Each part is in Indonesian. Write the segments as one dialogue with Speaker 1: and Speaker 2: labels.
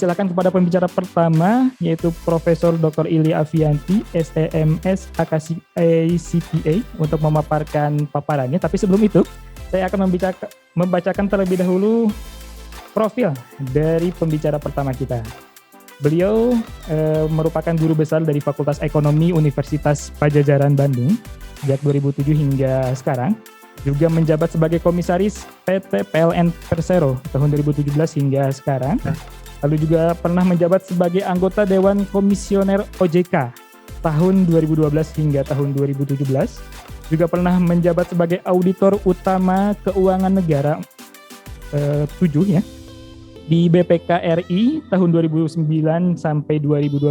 Speaker 1: persilakan kepada pembicara pertama, yaitu Profesor Dr. Ili Afianti, SEMS ACPA, untuk memaparkan paparannya. Tapi sebelum itu, saya akan membacakan terlebih dahulu profil dari pembicara pertama kita. Beliau merupakan guru besar dari Fakultas Ekonomi Universitas Padjadjaran Bandung sejak 2007 hingga sekarang. Juga menjabat sebagai komisaris PT PLN Persero tahun 2017 hingga sekarang. Lalu juga pernah menjabat sebagai anggota Dewan Komisioner OJK tahun 2012 hingga tahun 2017. Juga pernah menjabat sebagai auditor utama keuangan negara 7 ya di BPK RI tahun 2009 sampai 2012.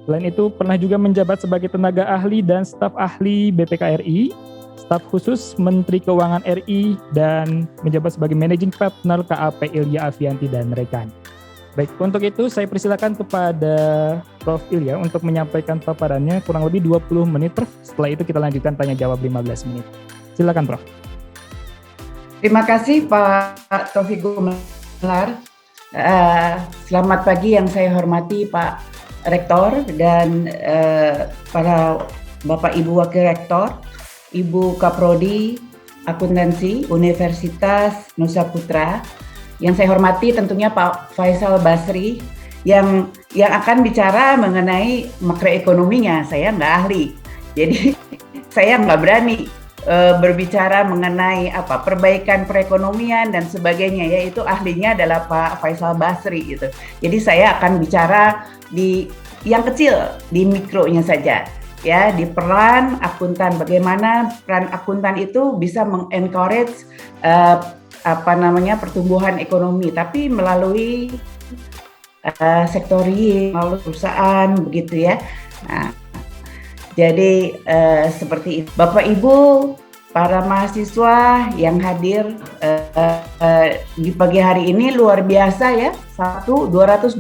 Speaker 1: Selain itu pernah juga menjabat sebagai tenaga ahli dan staf ahli BPK RI, staf khusus Menteri Keuangan RI, dan menjabat sebagai Managing Partner KAP Ilya Afianti dan rekan. Baik, untuk itu saya persilakan kepada Prof. Ilya untuk menyampaikan paparannya kurang lebih 20 menit, Prof. Setelah itu kita lanjutkan tanya jawab 15 menit. Silakan, Prof.
Speaker 2: Terima kasih Pak Taufik Gumelar. Selamat pagi yang saya hormati Pak Rektor dan para Bapak Ibu Wakil Rektor, Ibu Kaprodi Akuntansi Universitas Nusa Putra. Yang saya hormati tentunya Pak Faisal Basri yang akan bicara mengenai makroekonominya. Saya nggak ahli, jadi saya nggak berani berbicara mengenai perbaikan perekonomian dan sebagainya, yaitu ahlinya adalah Pak Faisal Basri gitu. Jadi saya akan bicara di yang kecil, di mikronya saja. Ya, di peran akuntan, bagaimana peran akuntan itu bisa mengencourage pertumbuhan ekonomi, tapi melalui sektor real, melalui perusahaan begitu ya. Nah, jadi seperti itu. Bapak Ibu, para mahasiswa yang hadir di pagi hari ini luar biasa ya, 221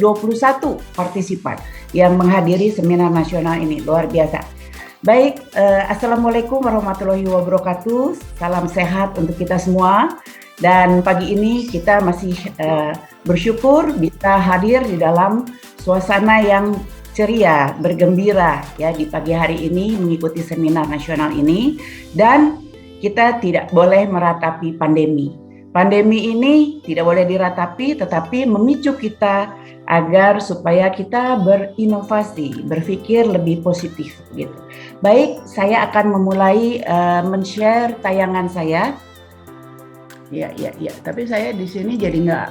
Speaker 2: partisipan yang menghadiri seminar nasional ini, luar biasa. Baik, Assalamualaikum warahmatullahi wabarakatuh, salam sehat untuk kita semua. Dan pagi ini kita masih bersyukur bisa hadir di dalam suasana yang ceria, bergembira ya di pagi hari ini mengikuti seminar nasional ini. Dan kita tidak boleh meratapi pandemi. Pandemi ini tidak boleh diratapi, tetapi memicu kita agar supaya kita berinovasi, berpikir lebih positif gitu. Baik, saya akan memulai men-share tayangan saya. Ya. Tapi saya di sini jadi nggak.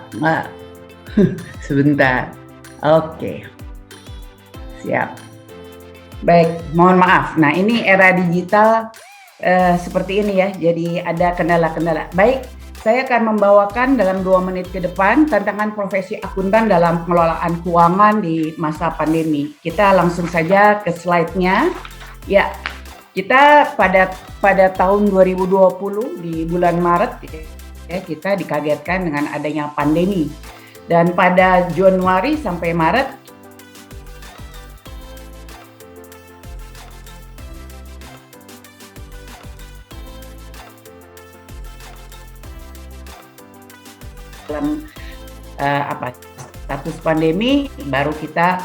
Speaker 2: Sebentar. Oke. Siap. Baik, mohon maaf. Nah, ini era digital seperti ini ya. Jadi ada kendala-kendala. Baik. Saya akan membawakan dalam 2 menit ke depan tantangan profesi akuntan dalam pengelolaan keuangan di masa pandemi. Kita langsung saja ke slide-nya. Ya, kita pada tahun 2020 di bulan Maret ya, kita dikagetkan dengan adanya pandemi. Dan pada Januari sampai Maret dalam status pandemi baru kita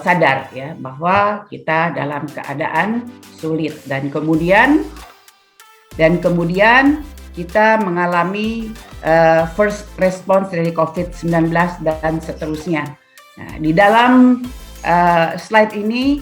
Speaker 2: sadar ya bahwa kita dalam keadaan sulit dan kemudian kita mengalami first response dari COVID-19 dan seterusnya. Nah, di dalam slide ini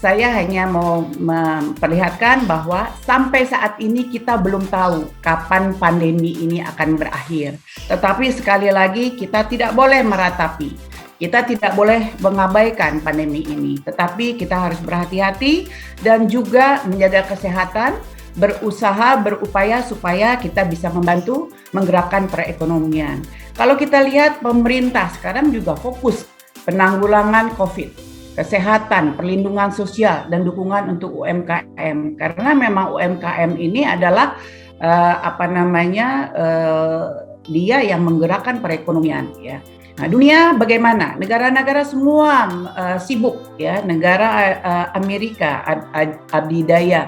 Speaker 2: saya hanya mau memperlihatkan bahwa sampai saat ini kita belum tahu kapan pandemi ini akan berakhir. Tetapi sekali lagi kita tidak boleh meratapi. Kita tidak boleh mengabaikan pandemi ini. Tetapi kita harus berhati-hati dan juga menjaga kesehatan, berupaya supaya kita bisa membantu menggerakkan perekonomian. Kalau kita lihat pemerintah sekarang juga fokus penanggulangan COVID. Kesehatan, perlindungan sosial, dan dukungan untuk UMKM. Karena memang UMKM ini adalah dia yang menggerakkan perekonomian. Ya. Nah, dunia bagaimana? Negara-negara semua sibuk, ya. Negara Amerika adidaya,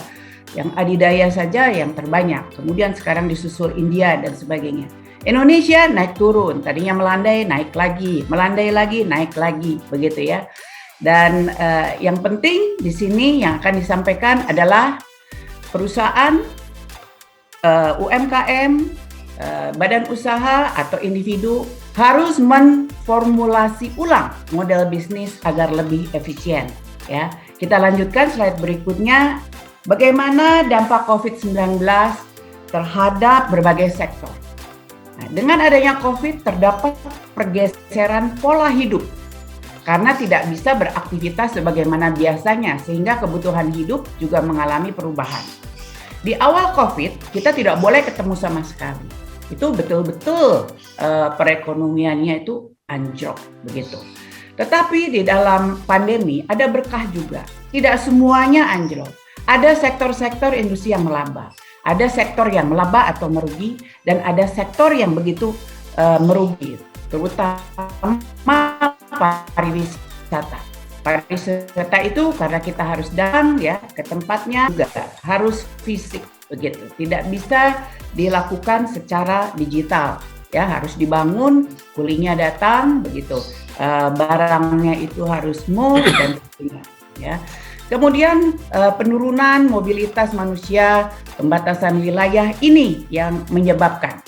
Speaker 2: yang adidaya saja yang terbanyak. Kemudian sekarang disusul India dan sebagainya. Indonesia naik turun, tadinya melandai naik lagi, melandai lagi naik lagi, begitu ya. Dan yang penting di sini yang akan disampaikan adalah perusahaan, UMKM, badan usaha atau individu harus memformulasi ulang model bisnis agar lebih efisien. Ya, kita lanjutkan slide berikutnya. Bagaimana dampak COVID-19 terhadap berbagai sektor. Nah, dengan adanya COVID terdapat pergeseran pola hidup karena tidak bisa beraktivitas sebagaimana biasanya sehingga kebutuhan hidup juga mengalami perubahan. Di awal COVID kita tidak boleh ketemu sama sekali. Itu betul-betul perekonomiannya itu anjlok begitu. Tetapi di dalam pandemi ada berkah juga. Tidak semuanya anjlok. Ada sektor-sektor industri yang melamba, ada sektor yang melaba atau merugi, dan ada sektor yang begitu merugi, terutama pariwisata. Pariwisata itu karena kita harus datang ya ke tempatnya juga harus fisik begitu, tidak bisa dilakukan secara digital ya, harus dibangun, kulinya datang begitu, barangnya itu harus move dan sebagainya ya. Kemudian penurunan mobilitas manusia, pembatasan wilayah ini yang menyebabkan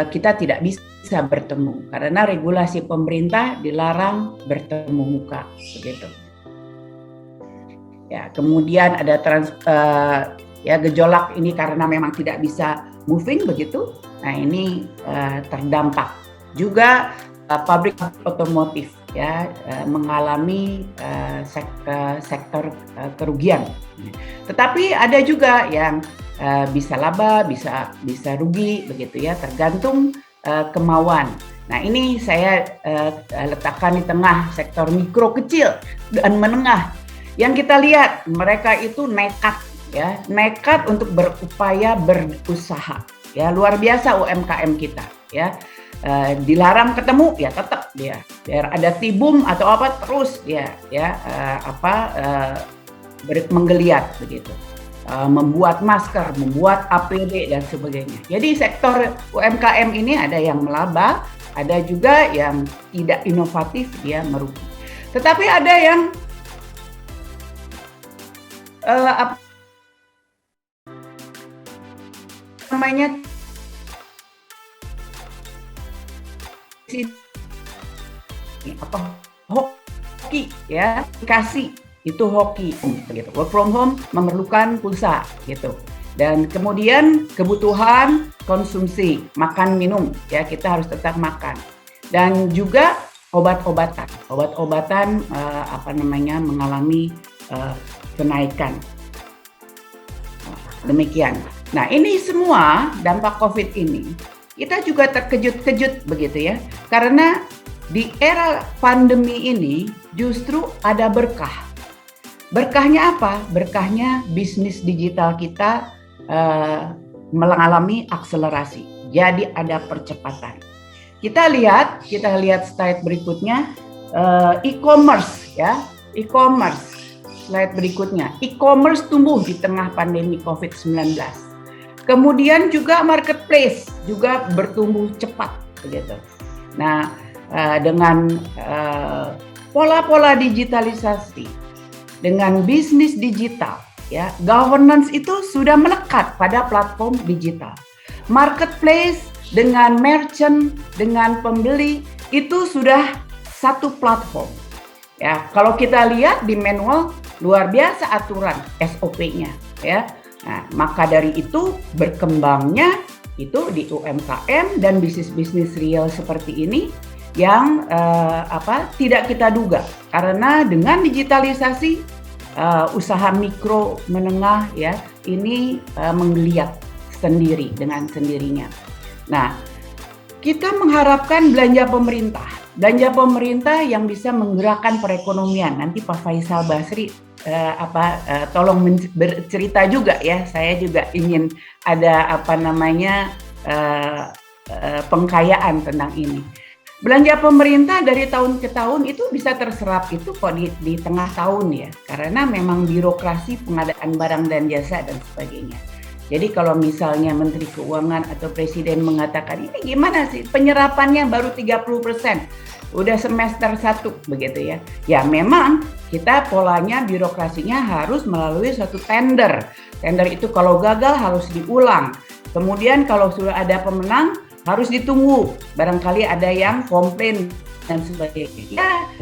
Speaker 2: kita tidak bisa bertemu karena regulasi pemerintah dilarang bertemu muka begitu. Ya, kemudian ada gejolak ini karena memang tidak bisa moving begitu. Nah, ini terdampak. Juga pabrik otomotif ya mengalami sektor kerugian. Tetapi ada juga yang bisa laba, bisa rugi begitu ya, tergantung kemauan. Nah, ini saya letakkan di tengah sektor mikro kecil dan menengah. Yang kita lihat mereka itu nekat untuk berupaya berusaha. Ya, luar biasa UMKM kita ya. Dilarang ketemu ya tetap dia biar ada tibum atau apa terus dia ya menggeliat begitu, membuat masker, membuat APD dan sebagainya. Jadi sektor UMKM ini ada yang melaba, ada juga yang tidak inovatif, dia merugi. Tetapi ada yang hoki ya, kasih itu hoki gitu. Work from home memerlukan pulsa gitu. Dan kemudian kebutuhan konsumsi, makan minum ya, kita harus tetap makan. Dan juga obat-obatan mengalami kenaikan. Demikian. Nah, ini semua dampak COVID ini kita juga terkejut-kejut begitu ya, karena di era pandemi ini justru ada berkah. Berkahnya apa? Berkahnya bisnis digital kita mengalami akselerasi. Jadi ada percepatan. Kita lihat slide berikutnya, e-commerce ya, e-commerce. Slide berikutnya, e-commerce tumbuh di tengah pandemi COVID-19. Kemudian juga marketplace juga bertumbuh cepat begitu. Nah, dengan pola-pola digitalisasi, dengan bisnis digital, ya, governance itu sudah melekat pada platform digital. Marketplace dengan merchant, dengan pembeli itu sudah satu platform. Ya, kalau kita lihat di manual luar biasa aturan SOP-nya, ya. Nah, maka dari itu berkembangnya itu di UMKM dan bisnis-bisnis real seperti ini yang tidak kita duga, karena dengan digitalisasi usaha mikro menengah ya ini menggeliat sendiri dengan sendirinya. Nah, kita mengharapkan belanja pemerintah yang bisa menggerakkan perekonomian. Nanti Pak Faisal Basri tolong bercerita juga ya. Saya juga ingin ada pengkayaan tentang ini. Belanja pemerintah dari tahun ke tahun itu bisa terserap itu kok di tengah tahun ya, karena memang birokrasi pengadaan barang dan jasa dan sebagainya. Jadi kalau misalnya Menteri Keuangan atau Presiden mengatakan ini gimana sih penyerapannya baru 30%, udah semester 1 begitu ya. Ya memang kita polanya birokrasinya harus melalui suatu tender. Tender itu kalau gagal harus diulang. Kemudian kalau sudah ada pemenang harus ditunggu. Barangkali ada yang komplain dan sebagainya.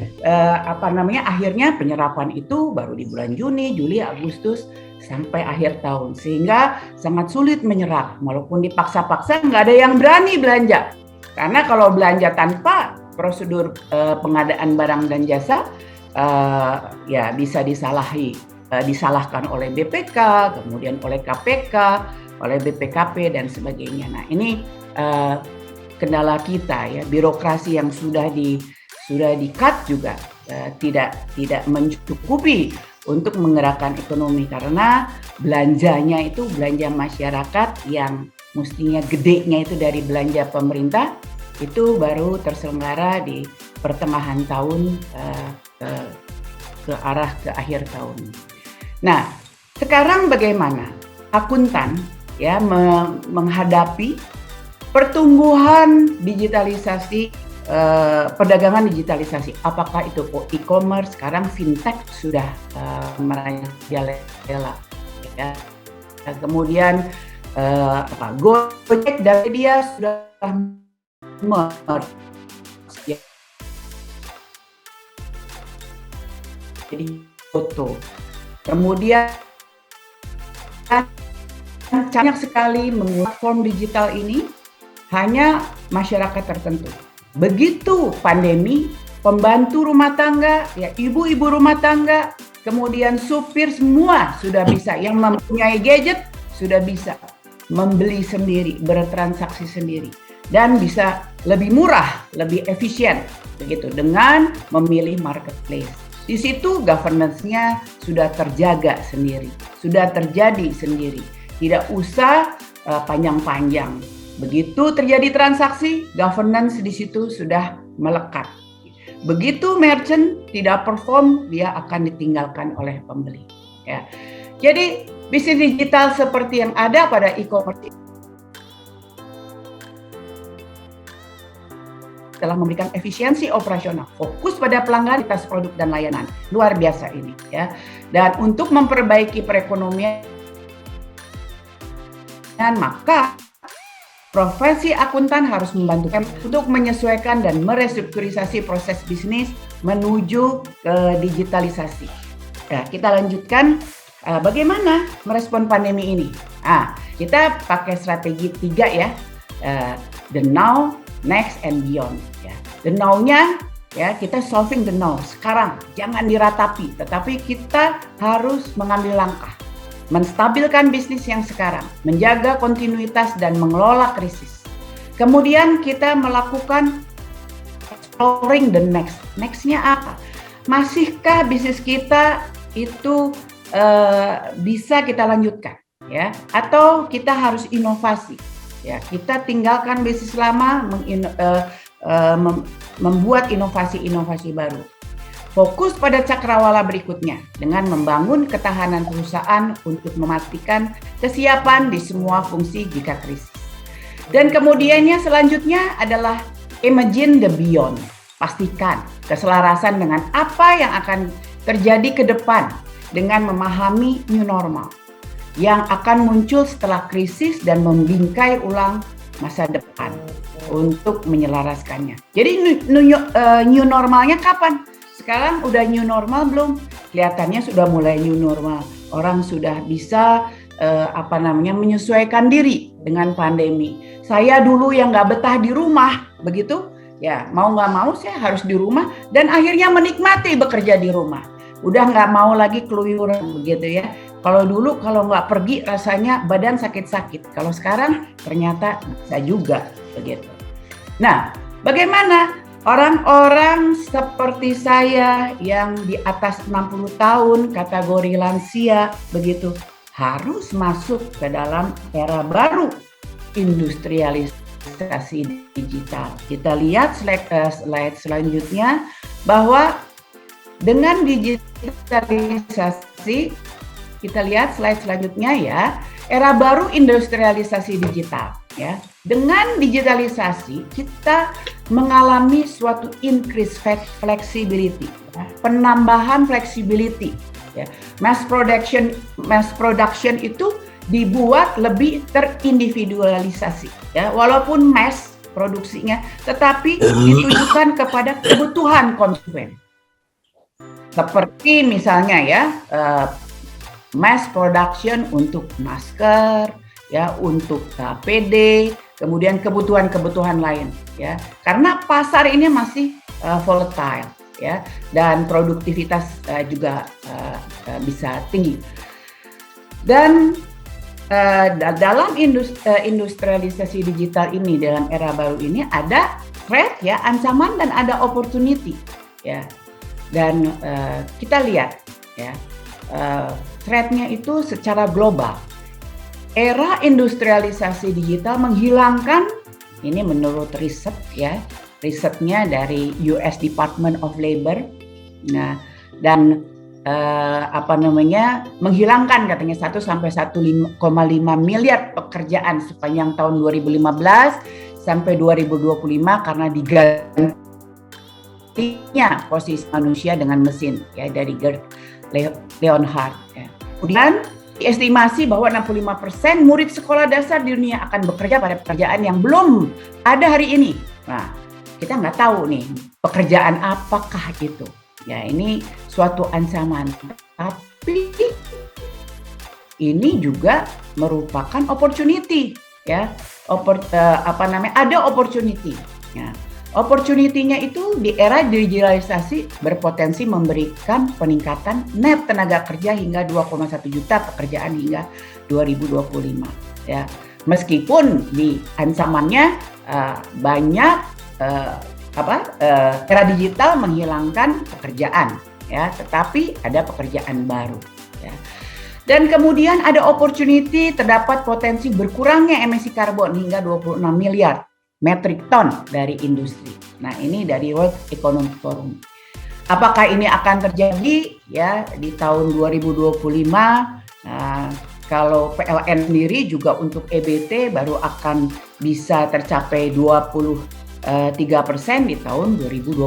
Speaker 2: Akhirnya penyerapan itu baru di bulan Juni, Juli, Agustus sampai akhir tahun, sehingga sangat sulit menyerap. Walaupun dipaksa-paksa nggak ada yang berani belanja, karena kalau belanja tanpa prosedur pengadaan barang dan jasa ya bisa disalahkan oleh BPK, kemudian oleh KPK, oleh BPKP dan sebagainya. Nah ini kendala kita ya, birokrasi yang sudah di-cut juga tidak mencukupi untuk menggerakkan ekonomi, karena belanjanya itu belanja masyarakat yang mestinya gedenya itu dari belanja pemerintah itu baru terselenggara di pertengahan tahun ke akhir tahun. Nah, sekarang bagaimana akuntan ya menghadapi pertumbuhan digitalisasi, perdagangan digitalisasi, apakah itu e-commerce, sekarang fintech sudah merajalela, ya. Kemudian Gojek dari dia sudah ya. Jadi foto. Kemudian banyak sekali menggunakan platform digital ini hanya masyarakat tertentu. Begitu pandemi, pembantu rumah tangga, ya ibu-ibu rumah tangga, kemudian supir semua sudah bisa, yang mempunyai gadget sudah bisa membeli sendiri, bertransaksi sendiri, dan bisa lebih murah, lebih efisien, begitu dengan memilih marketplace. Di situ governance-nya sudah terjaga sendiri, sudah terjadi sendiri, tidak usah panjang-panjang. Begitu terjadi transaksi, governance di situ sudah melekat. Begitu merchant tidak perform, dia akan ditinggalkan oleh pembeli. Ya. Jadi bisnis digital seperti yang ada pada e-commerce telah memberikan efisiensi operasional, fokus pada pelanggan, kualitas produk dan layanan. Luar biasa ini, ya. Dan untuk memperbaiki perekonomian, maka profesi akuntan harus membantu untuk menyesuaikan dan merestrukturisasi proses bisnis menuju ke digitalisasi. Ya, kita lanjutkan bagaimana merespon pandemi ini. Kita pakai strategi 3 ya, the now, next, and beyond. Ya. The now-nya ya kita solving the now. Sekarang jangan diratapi, tetapi kita harus mengambil langkah. Menstabilkan bisnis yang sekarang, menjaga kontinuitas dan mengelola krisis. Kemudian kita melakukan exploring the next. Next-nya apa? Masihkah bisnis kita itu bisa kita lanjutkan, ya? Atau kita harus inovasi? Ya, kita tinggalkan bisnis lama, membuat inovasi-inovasi baru. Fokus pada cakrawala berikutnya dengan membangun ketahanan perusahaan untuk memastikan kesiapan di semua fungsi jika krisis. Dan kemudiannya selanjutnya adalah imagine the beyond. Pastikan keselarasan dengan apa yang akan terjadi ke depan dengan memahami new normal yang akan muncul setelah krisis dan membingkai ulang masa depan untuk menyelaraskannya. Jadi new normalnya kapan? Sekarang udah new normal belum? Kelihatannya sudah mulai new normal. Orang sudah bisa menyesuaikan diri dengan pandemi. Saya dulu yang nggak betah di rumah, begitu? Ya mau nggak mau saya harus di rumah dan akhirnya menikmati bekerja di rumah. Udah nggak mau lagi keluyuran, begitu ya. Kalau dulu kalau nggak pergi rasanya badan sakit-sakit. Kalau sekarang ternyata bisa juga, begitu. Nah, bagaimana? Orang-orang seperti saya yang di atas 60 tahun, kategori lansia, begitu, harus masuk ke dalam era baru, industrialisasi digital. Kita lihat slide selanjutnya, bahwa dengan digitalisasi, kita lihat slide selanjutnya ya, era baru industrialisasi digital ya. Dengan digitalisasi kita mengalami suatu increase flexibility, ya. Penambahan flexibility ya. Mass production itu dibuat lebih terindividualisasi ya. Walaupun mass produksinya tetapi ditujukan kepada kebutuhan konsumen. Seperti misalnya ya, mass production untuk masker, ya, untuk APD, kemudian kebutuhan-kebutuhan lain, ya. Karena pasar ini masih volatile, ya, dan produktivitas juga bisa tinggi. Dan dalam industrialisasi digital ini, dalam era baru ini ada threat, ya, ancaman dan ada opportunity, ya. Dan kita lihat ya, threat-nya itu secara global. Era industrialisasi digital menghilangkan, ini menurut riset ya, risetnya dari US Department of Labor. Nah, dan menghilangkan katanya 1 sampai 1,5 miliar pekerjaan sepanjang tahun 2015 sampai 2025 karena diganti posisi manusia dengan mesin ya, dari Gerd Leonhard ya. Kemudian diestimasi bahwa 65% murid sekolah dasar di dunia akan bekerja pada pekerjaan yang belum ada hari ini. Nah, kita nggak tahu nih pekerjaan apakah itu. Ya, ini suatu ancaman. Tapi ini juga merupakan opportunity ya. Ada opportunity ya. Opportunity-nya itu di era digitalisasi berpotensi memberikan peningkatan net tenaga kerja hingga 2,1 juta pekerjaan hingga 2025 ya. Meskipun di ancamannya banyak era digital menghilangkan pekerjaan ya, tetapi ada pekerjaan baru ya. Dan kemudian ada opportunity, terdapat potensi berkurangnya emisi karbon hingga 26 miliar metric ton dari industri. Nah, ini dari World Economic Forum. Apakah ini akan terjadi ya di tahun 2025? Kalau PLN sendiri juga untuk EBT baru akan bisa tercapai 23% di tahun 2025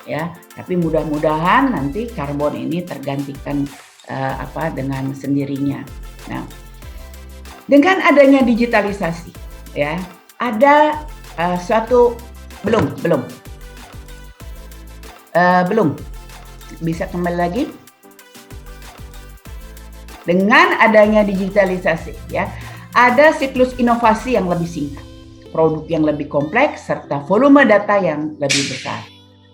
Speaker 2: ya. Tapi mudah-mudahan nanti karbon ini tergantikan dengan sendirinya. Nah, dengan adanya digitalisasi ya, ada belum bisa kembali lagi. Dengan adanya digitalisasi ya, ada siklus inovasi yang lebih singkat, produk yang lebih kompleks serta volume data yang lebih besar,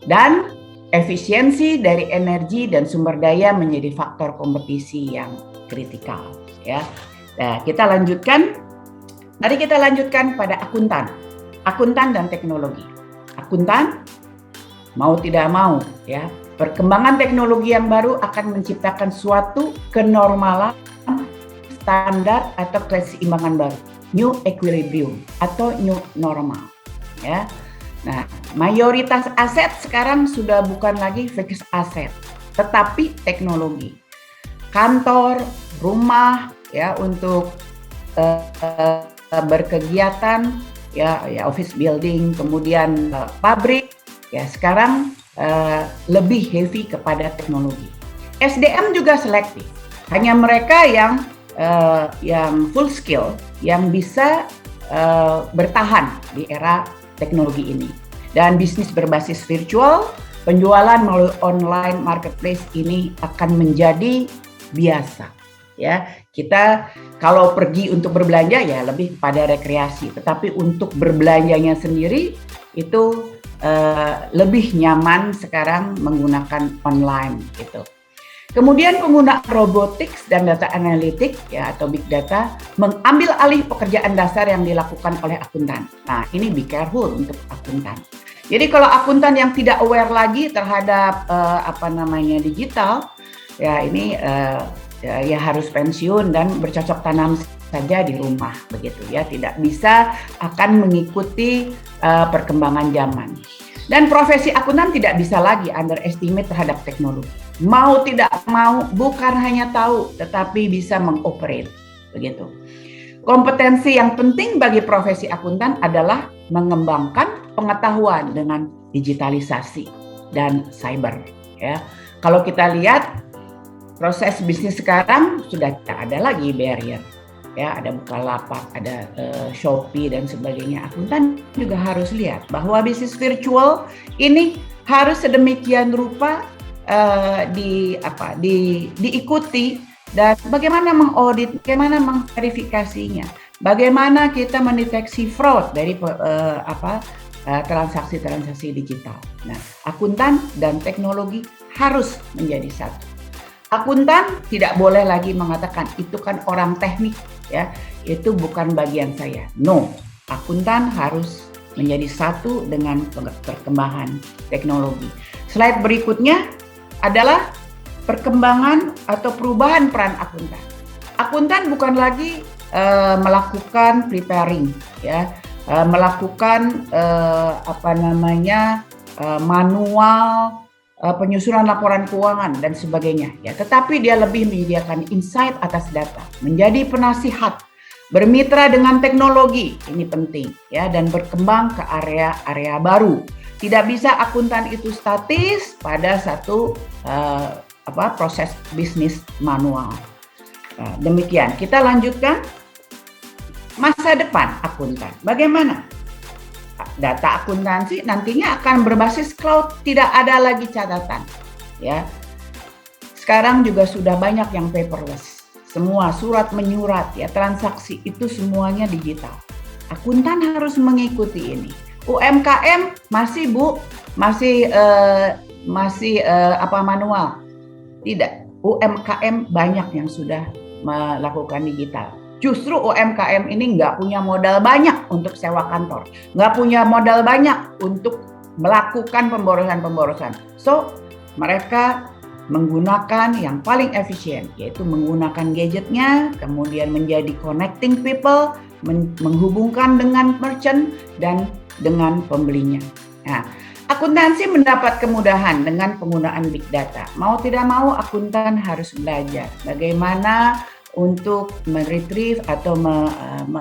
Speaker 2: dan efisiensi dari energi dan sumber daya menjadi faktor kompetisi yang kritikal ya. Nah, kita lanjutkan pada akuntan dan teknologi. Akuntan mau tidak mau ya, perkembangan teknologi yang baru akan menciptakan suatu kenormalan, standar atau keseimbangan baru, new equilibrium atau new normal ya. Nah, mayoritas aset sekarang sudah bukan lagi fixed aset, tetapi teknologi. Kantor, rumah ya, untuk berkegiatan ya office building, kemudian pabrik ya, sekarang lebih heavy kepada teknologi. SDM juga selektif, hanya mereka yang full skill yang bisa bertahan di era teknologi ini. Dan bisnis berbasis virtual, penjualan melalui online marketplace ini akan menjadi biasa ya. Kita kalau pergi untuk berbelanja ya lebih pada rekreasi, tetapi untuk berbelanjanya sendiri itu lebih nyaman sekarang menggunakan online gitu. Kemudian penggunaan robotics dan data analitik ya, atau big data mengambil alih pekerjaan dasar yang dilakukan oleh akuntan. Nah, ini be careful untuk akuntan. Jadi kalau akuntan yang tidak aware lagi terhadap digital ya, ini ya harus pensiun dan bercocok tanam saja di rumah begitu ya, tidak bisa akan mengikuti perkembangan zaman. Dan profesi akuntan tidak bisa lagi underestimate terhadap teknologi. Mau tidak mau, bukan hanya tahu, tetapi bisa mengoperate. Begitu. Kompetensi yang penting bagi profesi akuntan adalah mengembangkan pengetahuan dengan digitalisasi dan cyber. Ya, kalau kita lihat proses bisnis sekarang sudah tidak ada lagi barrier. Ya, ada Bukalapak, ada Shopee dan sebagainya. Akuntan juga harus lihat bahwa bisnis virtual ini harus sedemikian rupa diikuti, dan bagaimana mengaudit, bagaimana memverifikasinya, bagaimana kita mendeteksi fraud dari transaksi-transaksi digital. Nah, akuntan dan teknologi harus menjadi satu. Akuntan tidak boleh lagi mengatakan itu kan orang teknik, ya, itu bukan bagian saya. No, akuntan harus menjadi satu dengan perkembangan teknologi. Slide berikutnya adalah perkembangan atau perubahan peran akuntan. Akuntan bukan lagi melakukan preparing, ya, melakukan manual penyusunan laporan keuangan dan sebagainya, ya. Tetapi dia lebih menyediakan insight atas data, menjadi penasihat, bermitra dengan teknologi, ini penting, ya, dan berkembang ke area-area baru. Tidak bisa akuntan itu statis pada satu proses bisnis manual. Demikian, kita lanjutkan masa depan akuntan. Bagaimana? Data akuntansi nantinya akan berbasis cloud, tidak ada lagi catatan. Ya, sekarang juga sudah banyak yang paperless. Semua surat menyurat, ya, transaksi itu semuanya digital. Akuntan harus mengikuti ini. UMKM masih manual? Tidak. UMKM banyak yang sudah melakukan digital. Justru UMKM ini nggak punya modal banyak untuk sewa kantor, nggak punya modal banyak untuk melakukan pemborosan. So, mereka menggunakan yang paling efisien, yaitu menggunakan gadgetnya, kemudian menjadi connecting people, menghubungkan dengan merchant dan dengan pembelinya. Nah, akuntansi mendapat kemudahan dengan penggunaan big data. Mau tidak mau, akuntan harus belajar bagaimana untuk meretrieve atau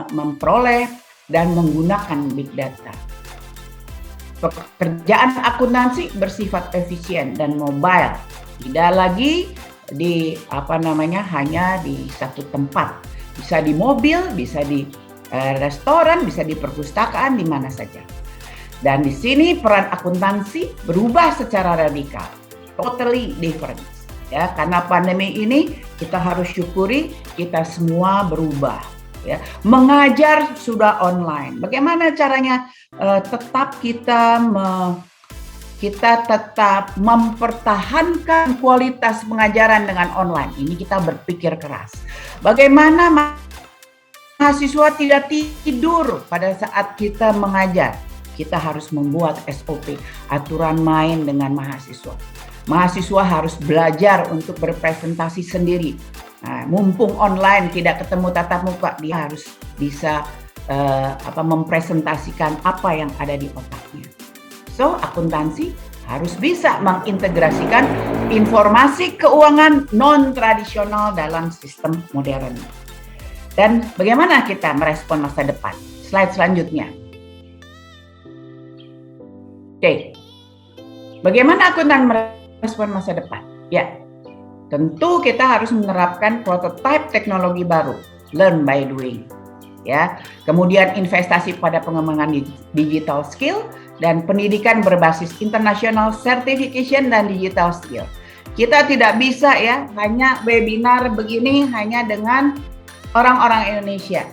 Speaker 2: memperoleh dan menggunakan big data. Pekerjaan akuntansi bersifat efisien dan mobile, tidak lagi hanya di satu tempat. Bisa di mobil, bisa di restoran, bisa di perpustakaan, di mana saja. Dan di sini peran akuntansi berubah secara radikal, totally different. Ya, karena pandemi ini kita harus syukuri kita semua berubah. Ya, mengajar sudah online. Bagaimana caranya tetap kita tetap mempertahankan kualitas pengajaran dengan online? Ini kita berpikir keras. Bagaimana mahasiswa tidak tidur pada saat kita mengajar? Kita harus membuat SOP, aturan main dengan mahasiswa. Mahasiswa harus belajar untuk berpresentasi sendiri. Nah, mumpung online tidak ketemu tatap muka, dia harus bisa mempresentasikan apa yang ada di otaknya. So, akuntansi harus bisa mengintegrasikan informasi keuangan non-tradisional dalam sistem modern. Dan bagaimana kita merespon masa depan? Slide selanjutnya. Oke. Bagaimana akuntan merespon masa depan? Ya, tentu kita harus menerapkan prototipe teknologi baru, learn by doing. Ya, kemudian investasi pada pengembangan digital skill dan pendidikan berbasis international certification dan digital skill. Kita tidak bisa, ya, hanya webinar begini hanya dengan orang-orang Indonesia.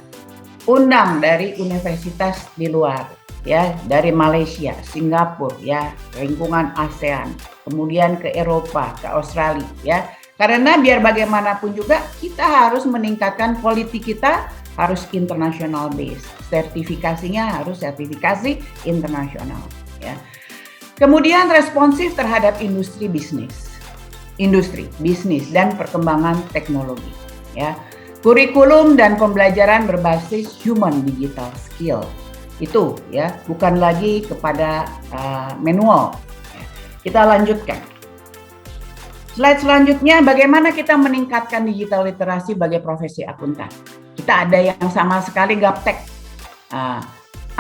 Speaker 2: Undang dari universitas di luar, ya, dari Malaysia, Singapura, ya, lingkungan ASEAN, kemudian ke Eropa, ke Australia, ya. Karena biar bagaimanapun juga kita harus meningkatkan quality kita, harus international base. Sertifikasinya harus sertifikasi internasional, ya. Kemudian responsif terhadap industri bisnis dan perkembangan teknologi, ya. Kurikulum dan pembelajaran berbasis human digital skill. Itu, ya, bukan lagi kepada manual. Kita lanjutkan. Slide selanjutnya, bagaimana kita meningkatkan digital literasi bagi profesi akuntan. Kita ada yang sama sekali gaptek,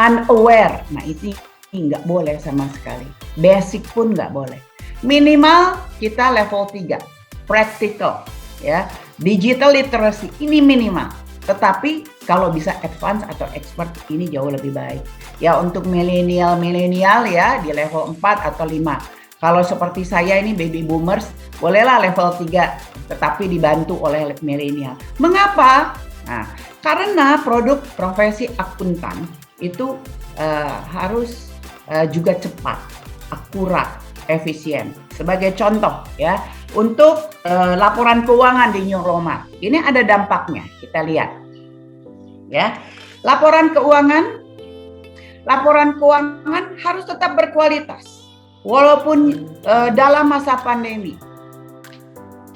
Speaker 2: unaware. Nah, ini nggak boleh sama sekali. Basic pun nggak boleh. Minimal kita level 3, practical, ya. Digital literacy ini minimal. Tetapi kalau bisa advance atau expert ini jauh lebih baik. Ya, untuk milenial ya di level 4 atau 5. Kalau seperti saya ini baby boomers, bolehlah level 3, tetapi dibantu oleh milenial. Mengapa? Nah, karena produk profesi akuntan itu harus juga cepat, akurat, efisien. Sebagai contoh ya, untuk laporan keuangan di New Roma, ini ada dampaknya. Kita lihat ya, laporan keuangan harus tetap berkualitas walaupun dalam masa pandemi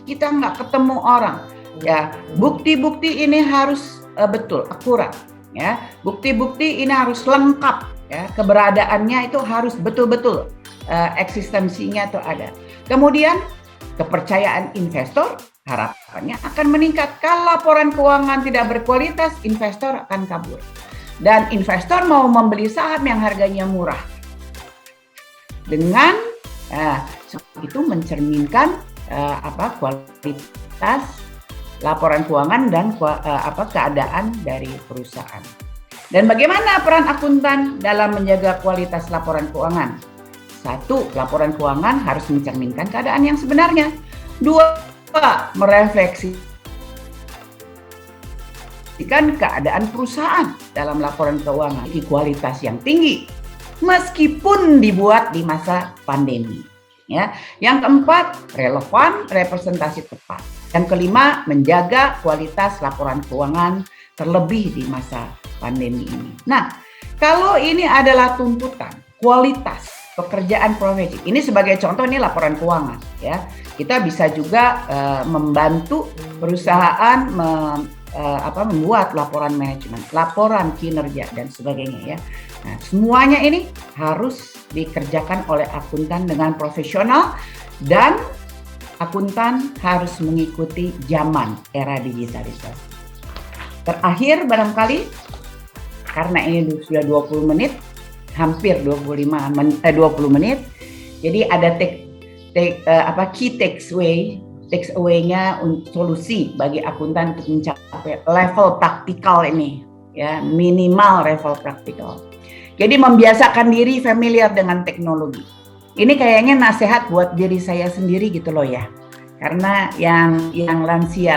Speaker 2: kita nggak ketemu orang ya. Bukti-bukti ini harus betul, akurat ya. Bukti-bukti ini harus lengkap ya, keberadaannya itu harus betul-betul, eksistensinya itu ada. Kemudian kepercayaan investor harapannya akan meningkat. Kalau laporan keuangan tidak berkualitas, investor akan kabur. Dan investor mau membeli saham yang harganya murah. Dengan itu mencerminkan kualitas laporan keuangan dan keadaan dari perusahaan. Dan bagaimana peran akuntan dalam menjaga kualitas laporan keuangan? 1, laporan keuangan harus mencerminkan keadaan yang sebenarnya. 2, merefleksikan keadaan perusahaan dalam laporan keuangan di kualitas yang tinggi meskipun dibuat di masa pandemi. Ya. Yang keempat, relevan, representasi tepat. Yang kelima, menjaga kualitas laporan keuangan terlebih di masa pandemi ini. Nah, kalau ini adalah tuntutan kualitas pekerjaan profesi. Ini sebagai contoh, ini laporan keuangan ya. Kita bisa juga membantu perusahaan membuat laporan manajemen, laporan kinerja dan sebagainya ya. Nah, semuanya ini harus dikerjakan oleh akuntan dengan profesional, dan akuntan harus mengikuti zaman era digitalisasi. Terakhir barangkali, karena ini sudah 20 menit, hampir 20 menit. Jadi ada key takeaway-nya solusi bagi akuntan untuk mencapai level praktikal ini ya, minimal level praktikal. Jadi membiasakan diri familiar dengan teknologi. Ini kayaknya nasihat buat diri saya sendiri gitu loh ya. Karena yang lansia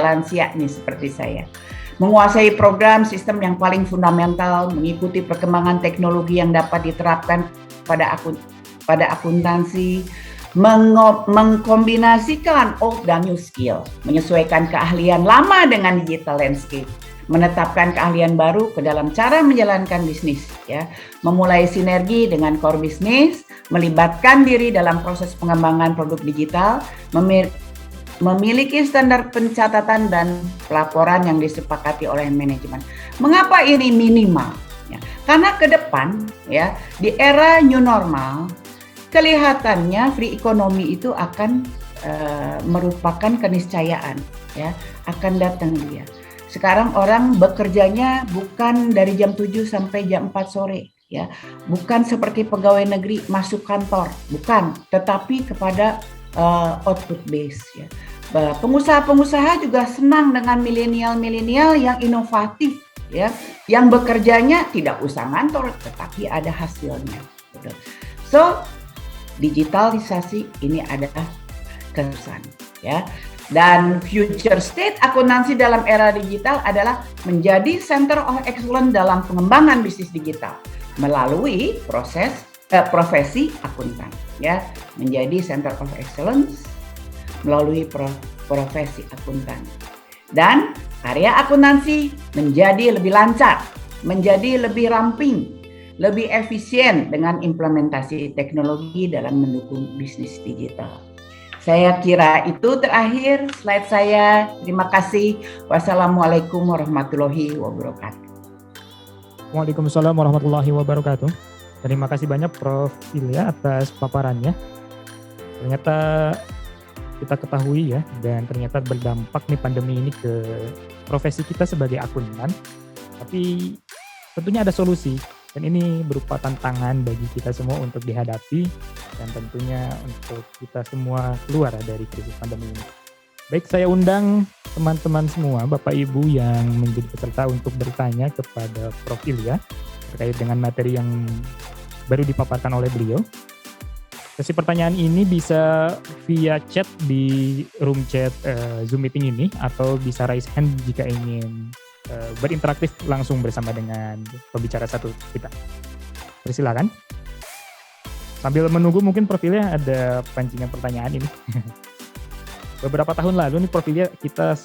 Speaker 2: nih seperti saya. Menguasai program sistem yang paling fundamental, mengikuti perkembangan teknologi yang dapat diterapkan pada akuntansi, mengkombinasikan old dan new skill, menyesuaikan keahlian lama dengan digital landscape, menetapkan keahlian baru ke dalam cara menjalankan bisnis, ya, memulai sinergi dengan core bisnis, melibatkan diri dalam proses pengembangan produk digital, memiliki standar pencatatan dan pelaporan yang disepakati oleh manajemen. Mengapa ini minimal? Ya, karena ke depan ya, di era new normal, kelihatannya free economy itu akan merupakan keniscayaan, ya, akan datang dia. Sekarang orang bekerjanya bukan dari jam 7 sampai jam 4 sore, ya. Bukan seperti pegawai negeri masuk kantor, bukan, tetapi kepada output base, ya. Pengusaha-pengusaha juga senang dengan milenial yang inovatif, ya, yang bekerjanya tidak usah ngantor, tetapi ada hasilnya. Gitu. So, digitalisasi ini adalah kesan, ya. Dan future state akuntansi dalam era digital adalah menjadi center of excellence dalam pengembangan bisnis digital melalui profesi akuntan, ya, menjadi center of excellence melalui profesi akuntan. Dan area akuntansi menjadi lebih lancar, menjadi lebih ramping, lebih efisien dengan implementasi teknologi dalam mendukung bisnis digital. Saya kira itu terakhir slide saya. Terima kasih. Wassalamualaikum warahmatullahi wabarakatuh.
Speaker 1: Waalaikumsalam warahmatullahi wabarakatuh. Terima kasih banyak Prof. Ilya atas paparannya. Ternyata kita ketahui ya, dan ternyata berdampak nih pandemi ini ke profesi kita sebagai akuntan. Tapi tentunya ada solusi, dan ini berupa tantangan bagi kita semua untuk dihadapi, dan tentunya untuk kita semua keluar dari krisis pandemi ini. Baik, saya undang teman-teman semua, Bapak Ibu yang menjadi peserta untuk bertanya kepada Prof. Ilya terkait dengan materi yang baru dipaparkan oleh beliau. Sesi pertanyaan ini bisa via chat di room chat Zoom meeting ini, atau bisa raise hand jika ingin berinteraktif langsung bersama dengan pembicara satu kita. Persilakan. Sambil menunggu mungkin Prof. Ilya ada pancingan pertanyaan ini. Beberapa tahun lalu nih Prof. Ilya kita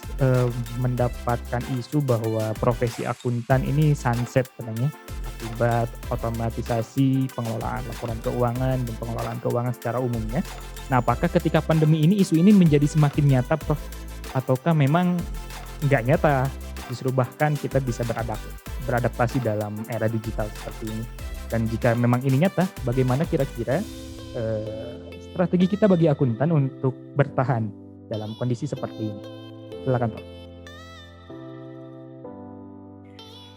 Speaker 1: mendapatkan isu bahwa profesi akuntan ini sunset katanya akibat otomatisasi pengelolaan laporan keuangan dan pengelolaan keuangan secara umumnya. Nah, apakah ketika pandemi ini isu ini menjadi semakin nyata, Prof? Ataukah memang nggak nyata? Justru bahkan kita bisa beradaptasi dalam era digital seperti ini. Dan jika memang ini nyata, bagaimana kira-kira strategi kita bagi akuntan untuk bertahan dalam kondisi seperti ini? Silakan, Pak.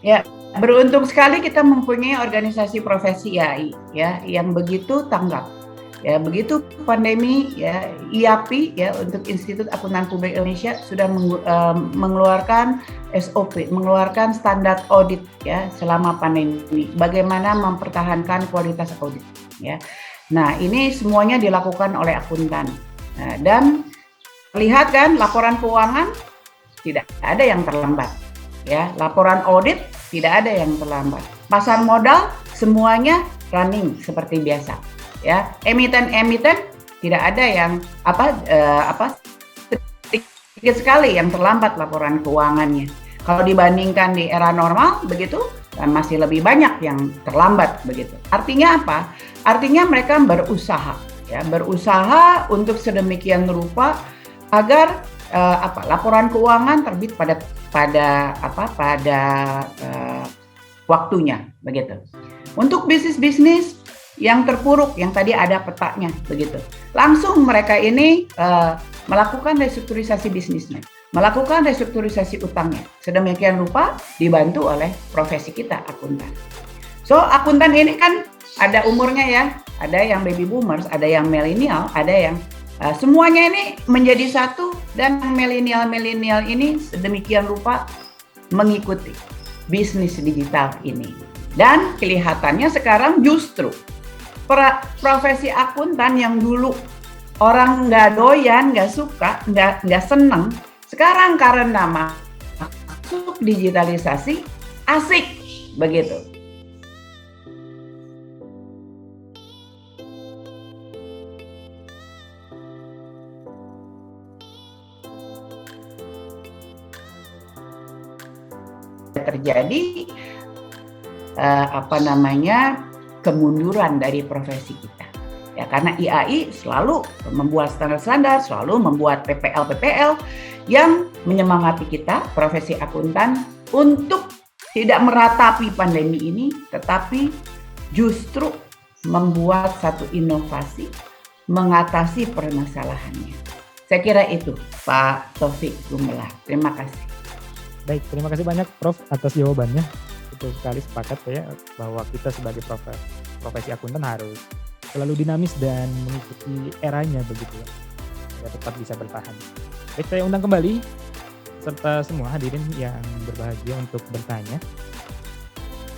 Speaker 2: Ya, beruntung sekali kita mempunyai organisasi profesi IAI ya yang begitu tanggap. Ya, begitu pandemi ya, IAPI ya untuk Institut Akuntan Publik Indonesia sudah mengeluarkan SOP, mengeluarkan standar audit ya selama pandemi. Bagaimana mempertahankan kualitas audit ya. Nah, ini semuanya dilakukan oleh akuntan. Nah, dan lihat kan laporan keuangan tidak ada yang terlambat. Ya, laporan audit tidak ada yang terlambat. Pasar modal semuanya running seperti biasa. Ya, emiten tidak ada yang sedikit sekali yang terlambat laporan keuangannya. Kalau dibandingkan di era normal begitu, dan masih lebih banyak yang terlambat begitu. Artinya apa? Artinya mereka berusaha untuk sedemikian rupa agar laporan keuangan terbit pada waktunya begitu. Untuk bisnis yang terpuruk yang tadi ada petanya begitu, langsung mereka ini melakukan restrukturisasi bisnisnya, melakukan restrukturisasi utangnya, sedemikian rupa dibantu oleh profesi kita akuntan. So akuntan ini kan ada umurnya ya, ada yang baby boomers, ada yang milenial, ada yang semuanya ini menjadi satu, dan milenial ini sedemikian rupa mengikuti bisnis digital ini. Dan kelihatannya sekarang justru profesi akuntan yang dulu orang nggak doyan, nggak suka, nggak seneng, sekarang karena masuk digitalisasi asik begitu. Terjadi kemunduran dari profesi kita ya, karena IAI selalu membuat standar-standar, selalu membuat PPL yang menyemangati kita profesi akuntan untuk tidak meratapi pandemi ini, tetapi justru membuat satu inovasi mengatasi permasalahannya. Saya kira itu Pak Taufik Gumelar. Terima kasih.
Speaker 1: Baik, terima kasih banyak Prof atas jawabannya. Betul sekali, sepakat ya bahwa kita sebagai profesi akuntan harus selalu dinamis dan mengikuti eranya begitu ya, agar tetap bisa bertahan. Baik, saya undang kembali serta semua hadirin yang berbahagia untuk bertanya.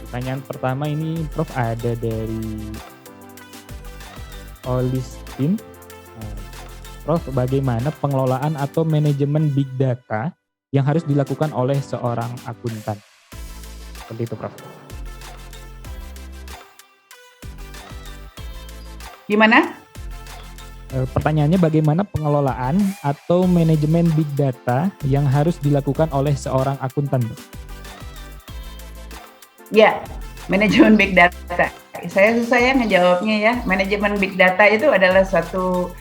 Speaker 1: Pertanyaan pertama ini Prof ada dari Olistin. Prof, bagaimana pengelolaan atau manajemen big data yang harus dilakukan oleh seorang akuntan? Seperti itu, Prof.
Speaker 2: Gimana?
Speaker 1: Pertanyaannya bagaimana pengelolaan atau manajemen big data yang harus dilakukan oleh seorang akuntan?
Speaker 2: Ya, manajemen big data. Saya susah ya ngejawabnya ya. Manajemen big data itu adalah suatu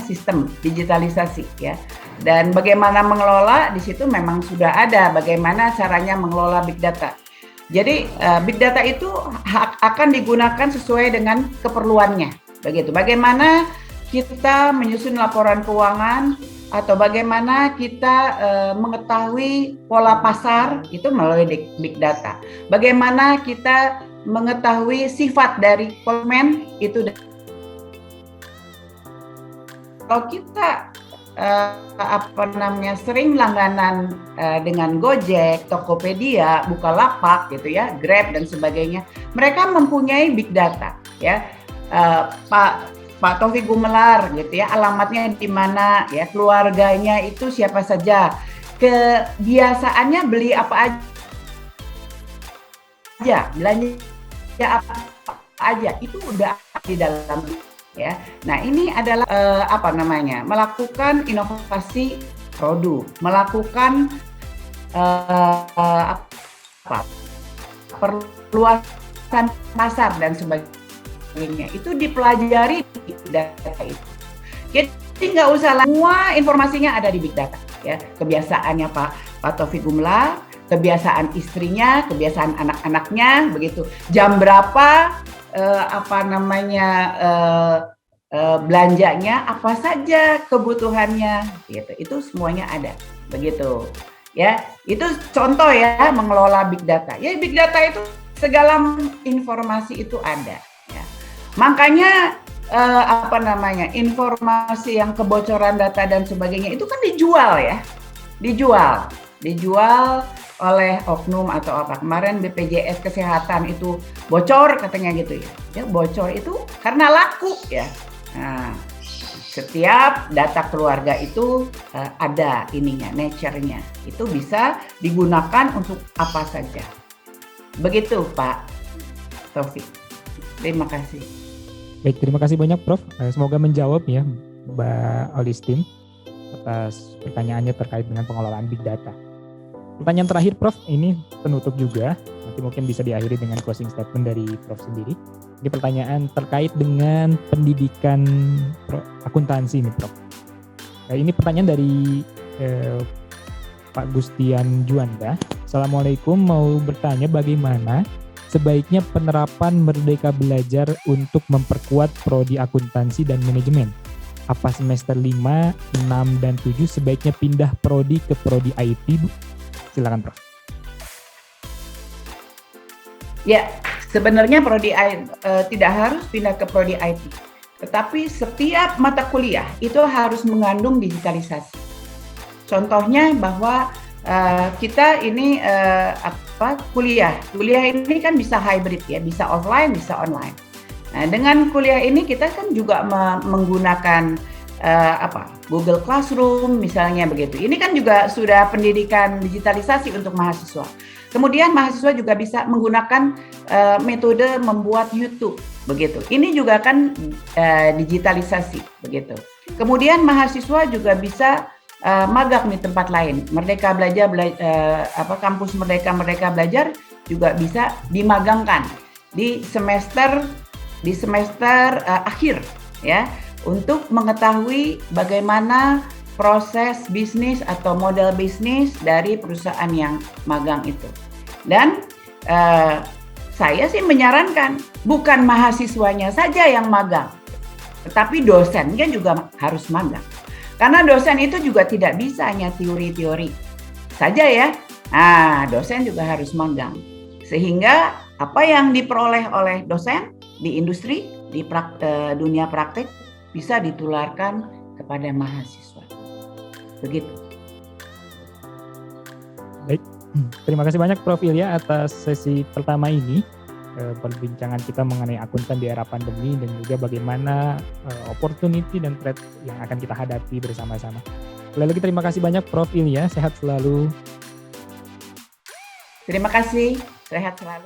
Speaker 2: sistem digitalisasi ya. Dan bagaimana mengelola di situ memang sudah ada bagaimana caranya mengelola big data. Jadi big data itu akan digunakan sesuai dengan keperluannya, begitu. Bagaimana kita menyusun laporan keuangan atau bagaimana kita mengetahui pola pasar itu melalui big data. Bagaimana kita mengetahui sifat dari konsumen itu. Kalau kita sering langganan dengan Gojek, Tokopedia, Bukalapak gitu ya, Grab dan sebagainya, mereka mempunyai big data ya. Pak Taufik Gumelar gitu ya, alamatnya di mana ya, keluarganya itu siapa saja, kebiasaannya beli apa aja, belanja apa aja, itu udah di dalam ya. Nah, ini adalah melakukan inovasi produk, melakukan perluasan pasar dan sebagainya. Itu dipelajari di data itu. Jadi nggak usah semua informasinya ada di big data ya. Kebiasaannya Pak Taufik Gumelar, kebiasaan istrinya, kebiasaan anak-anaknya, begitu. Jam berapa belanjanya, apa saja kebutuhannya, gitu. Itu semuanya ada, begitu. Ya, itu contoh ya mengelola big data. Ya, big data itu segala informasi itu ada. Ya. Makanya informasi yang kebocoran data dan sebagainya itu kan dijual ya, dijual oleh oknum atau apa. Kemarin BPJS Kesehatan itu bocor katanya gitu ya. Ya, bocor itu karena laku ya. Nah, setiap data keluarga itu ada ininya, nature-nya. Itu bisa digunakan untuk apa saja. Begitu Pak Taufik. Terima kasih.
Speaker 1: Baik, terima kasih banyak Prof. Semoga menjawab ya Mbak Olistin atas pertanyaannya terkait dengan pengelolaan big data. Pertanyaan terakhir Prof, ini penutup juga, nanti mungkin bisa diakhiri dengan closing statement dari Prof sendiri. Ini pertanyaan terkait dengan pendidikan akuntansi nih Prof. Ini pertanyaan dari Pak Gustian Juanda. Assalamualaikum, mau bertanya bagaimana sebaiknya penerapan Merdeka Belajar untuk memperkuat prodi akuntansi dan manajemen? Apa semester 5, 6, dan 7 sebaiknya pindah prodi ke prodi IT, Bu? Silakan Prof.
Speaker 2: Ya, sebenarnya prodi tidak harus pindah ke prodi IT, tetapi setiap mata kuliah itu harus mengandung digitalisasi. Contohnya bahwa kita ini kuliah ini kan bisa hybrid ya, bisa offline, bisa online. Nah, dengan kuliah ini kita kan juga menggunakan Google Classroom misalnya begitu. Ini kan juga sudah pendidikan digitalisasi untuk mahasiswa. Kemudian mahasiswa juga bisa menggunakan metode membuat YouTube begitu. Ini juga kan digitalisasi begitu. Kemudian mahasiswa juga bisa magang di tempat lain. Merdeka Belajar kampus Merdeka Belajar juga bisa dimagangkan di semester akhir ya, untuk mengetahui bagaimana proses bisnis atau model bisnis dari perusahaan yang magang itu. Dan saya sih menyarankan bukan mahasiswanya saja yang magang, tetapi dosennya juga harus magang. Karena dosen itu juga tidak bisa hanya teori-teori saja ya. Nah, dosen juga harus magang. Sehingga apa yang diperoleh oleh dosen di industri, di dunia praktek bisa ditularkan kepada mahasiswa. Begitu.
Speaker 1: Baik, terima kasih banyak Prof Ilya atas sesi pertama ini. Perbincangan kita mengenai akuntan di era pandemi dan juga bagaimana opportunity dan threat yang akan kita hadapi bersama-sama. Sekali lagi terima kasih banyak Prof Ilya, sehat selalu.
Speaker 2: Terima kasih, sehat selalu.